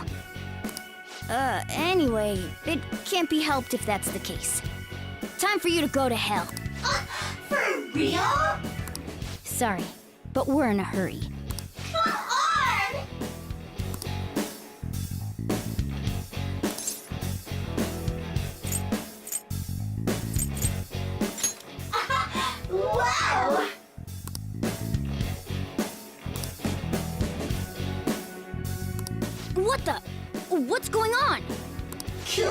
Anyway, it can't be helped if that's the case. Time for you to go to hell. For real? Sorry, but we're in a hurry. Come on! Wow! What the? What's going on? Cool!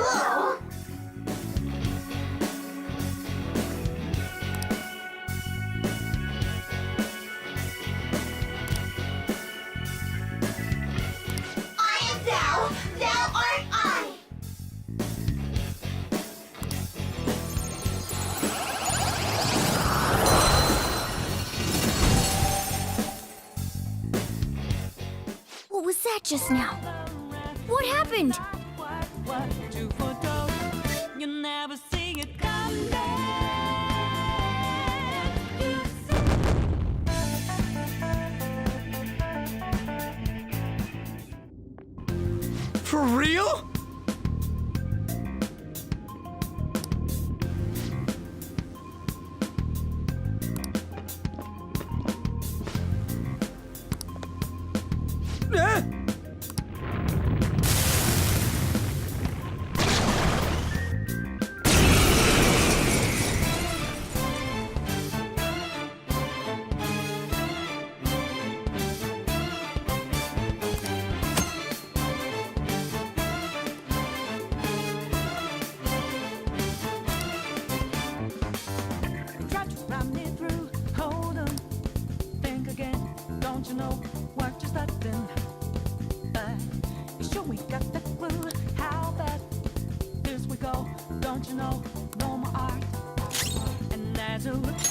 I am thou, thou art I! that just now? What happened? For real?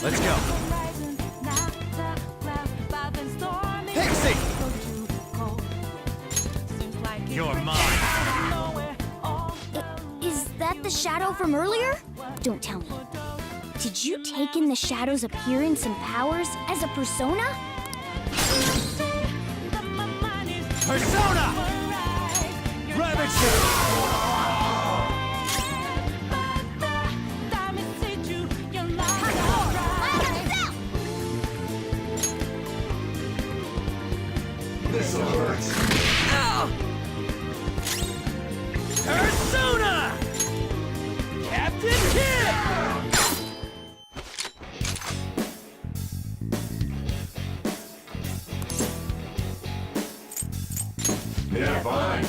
Let's go. Pixie! You're mine. Is that the shadow from earlier? Don't tell me. Did you take in the shadow's appearance and powers as a persona? Persona! Ravage! This hurts. Ow! Persona! Captain Kidd! Yeah, fine.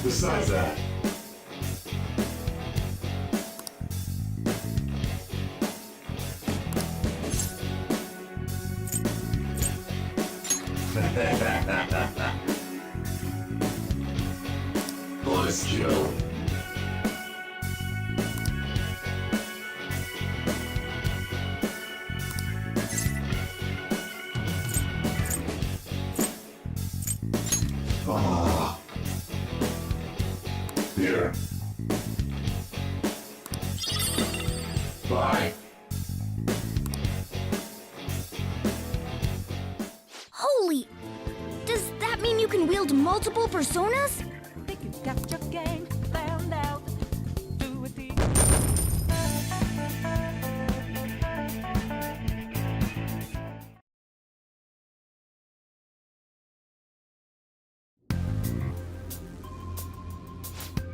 Besides that, Let's chill. Ah. Here. Bye. Holy! Does that mean you can wield multiple personas?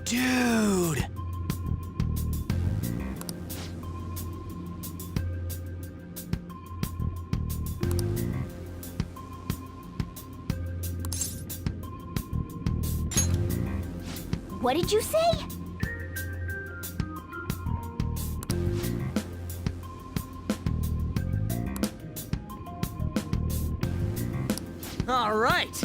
Dude! What did you say? All right!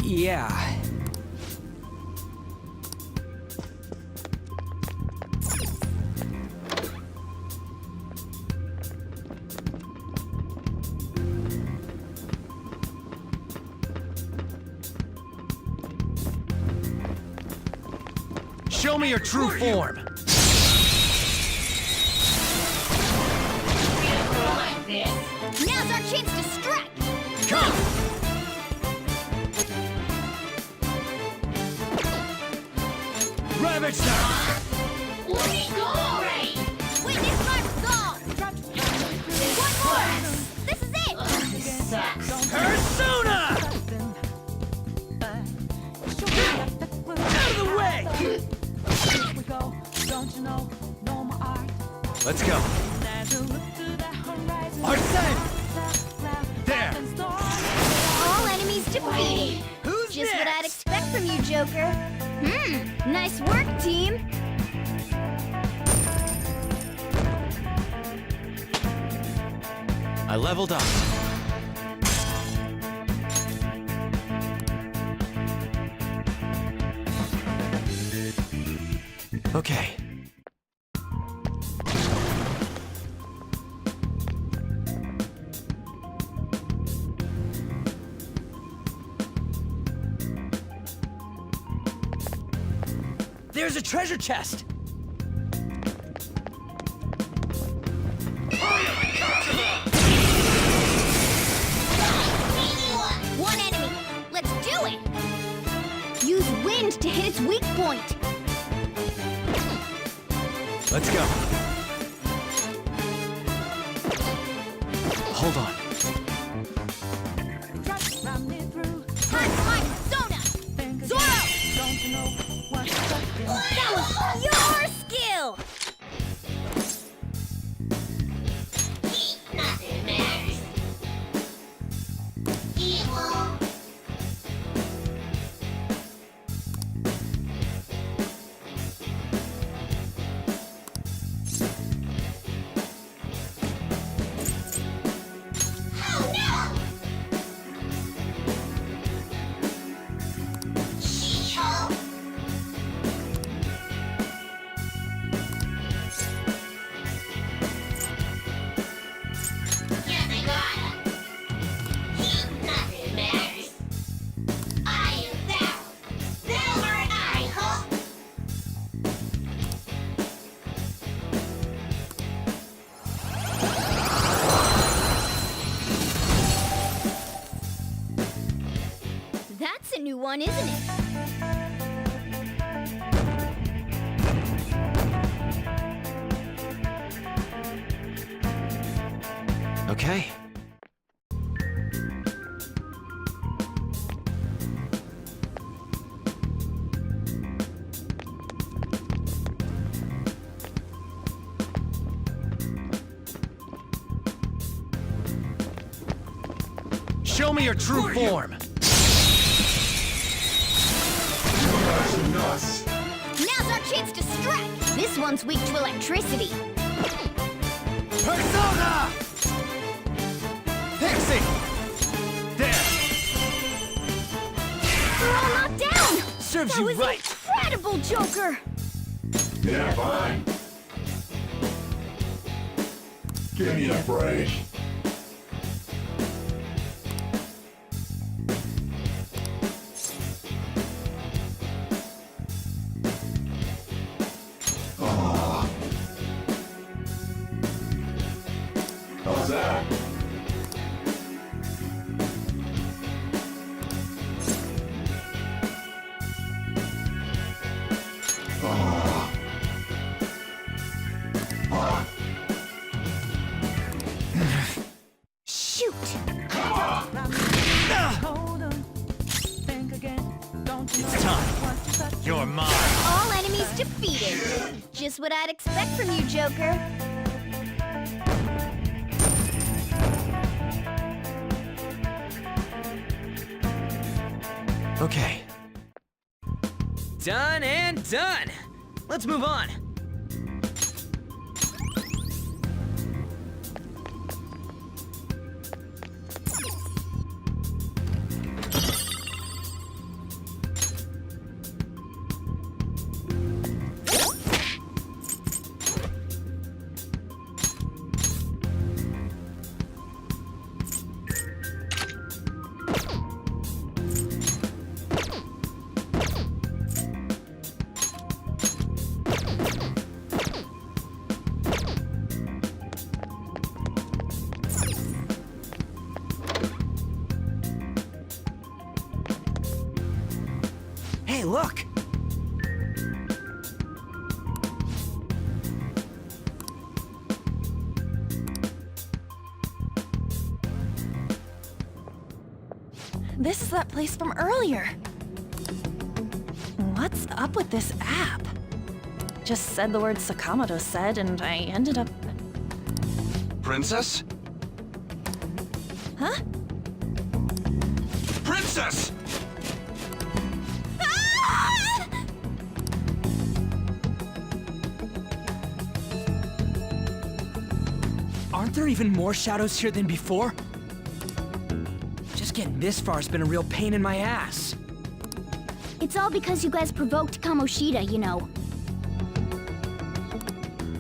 Yeah. Show me your true form. Now's our chance to strike! Come! Ravage them! Witness my resolve! One more! This is it! Persona! Out of the way! Let's go. Joker. Nice work, team. I leveled up. Okay. There's a treasure chest! One enemy. Let's do it. Use wind to hit its weak point. Let's go. Hold on. Time for my persona! Zoro! That was your skill! Nothing matters. Evil. Oh no! She-Hulk. Yeah, they gotta. Nothing matters. I am Val. Val or I, Hulk. That's a new one, isn't it? Okay. Show me your true form. Now's our chance to strike! This one's weak to electricity. Persona! Pixie! There! We're all knocked down! Serves That you was right! incredible, Joker! Yeah, fine. Give me a break. How's that? Shoot! It's time. You're mine. All enemies defeated. Just what I'd expect from you, Joker. Okay. Done and done! Let's move on! Hey, look! This is that place from earlier. What's up with this app? Just said the word Sakamoto said, and I ended up... Princess? Huh? Princess! Ah! there even more shadows here than before? Just getting this far has been a real pain in my ass. It's all because you guys provoked Kimoshida, you know.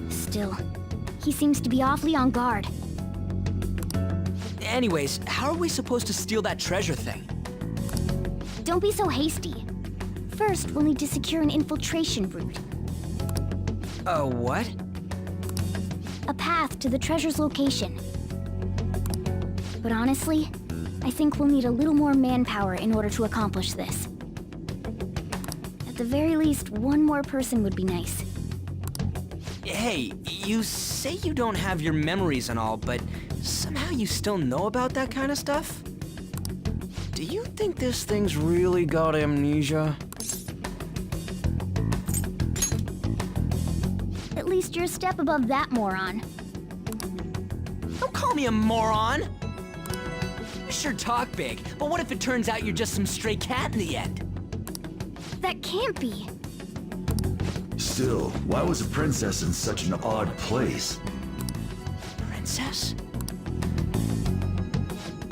Still, he seems to be awfully on guard. Anyways, how are we supposed to steal that treasure thing? Don't be so hasty. First, we'll need to secure an infiltration route. A what? A path to the treasure's location. But honestly, I think we'll need a little more manpower in order to accomplish this. At the very least, one more person would be nice. Hey, you say you don't have your memories and all, but somehow you still know about that kind of stuff? Do you think this thing's really got amnesia? At least you're a step above that moron. Don't call me a moron! You sure talk big, but what if it turns out you're just some stray cat in the end? That can't be. Still, why was a princess in such an odd place? Princess?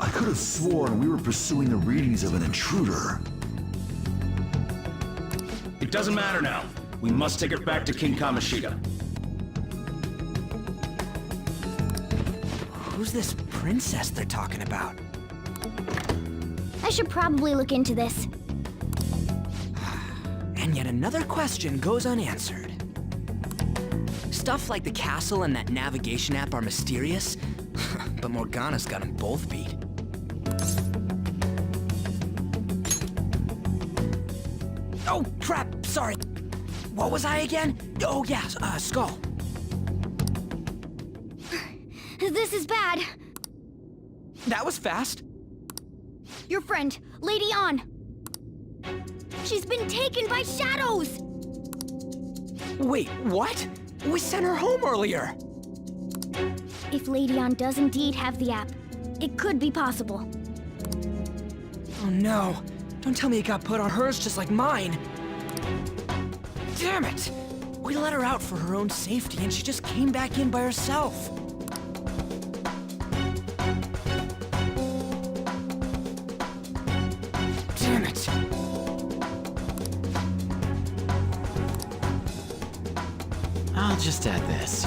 I could have sworn we were pursuing the readings of an intruder. It doesn't matter now. We must take it back to King Kimoshida. Who's this princess they're talking about? I should probably look into this. And yet another question goes unanswered. Stuff like the castle and that navigation app are mysterious, but Morgana's got them both beat. Oh, crap! Sorry. What was I again? Oh, yeah, Skull. This is bad. That was fast. Your friend, Lady An. She's been taken by shadows! Wait, what? We sent her home earlier. If Lady An does indeed have the app, it could be possible. Oh no. Don't tell me it got put on hers just like mine. Damn it! We let her out for her own safety and she just came back in by herself. Damn it. I'll just add this.